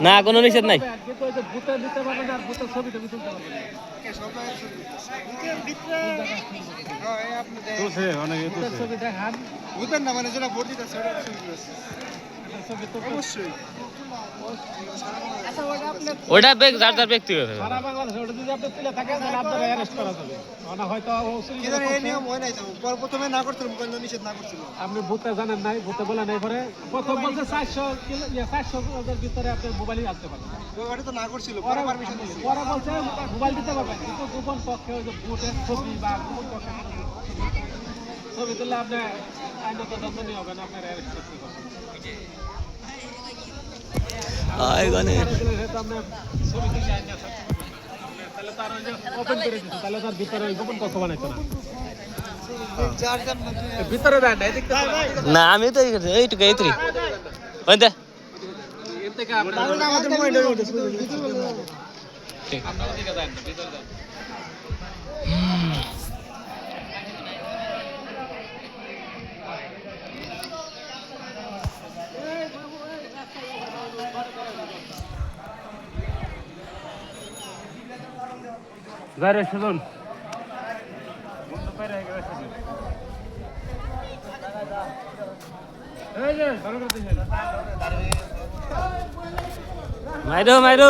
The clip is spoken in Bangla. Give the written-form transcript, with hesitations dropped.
না কোনো নিষেধ নাই। কিন্তু ওই যে ভূতের দিতে পারবেন আর ভূতের ছবি টবি তুলতে পারবেন না। ভূতের ছবি দেখান। ভূতের না মানে যেটা ভোট দিতেছে ওটা ছবি তো অবশ্যই। আচ্ছা ওটা আপনি ওটা যার যার ব্যক্তিগত। সারা বাংলাদেশে ওটা যদি আপনি তুলে থাকেন তাহলে আপনারা অ্যারেস্ট করা যাবে। না হয়তো কি জানেন এই নিয়ম হয় নাই তো প্রথমে না করছিল মোবাইল নিষেধ না করছিল। আপনি ভূতে জানেন নাই, ভূতে বলে নাই পরে প্রথম বলছে 400 এর ভিতরে আপনি মোবাইলই আনতে পারবেন। ওটা তো না করছিল পরে পারমিশন দিছিল। পরে বলছে মোবাইল দিতে পারবেন কিন্তু গোপন পক্ষে ওই যে ভূতের ছবি বা গোপন পক্ষে ছবি তুললে আপনি আইনত দণ্ডনীয় হবেন, আপনার অ্যারেস্ট করতে পারবেন। ছবি তুলে আইন তাহলে তার ওই যে ওপেন করে দিচ্ছে, তাহলে তার ভিতরে ওই গোপন কক্ষ বানাইতো না। ভিতরে দেয় না, এদিক না আমি তো এইটুকু এইত্রি ওই দে থেকে আমাদের মোবাইলের মধ্যে আপনার দিকে দেন না, ভিতরে দেন। যারে সুজন মাইরো মাইরো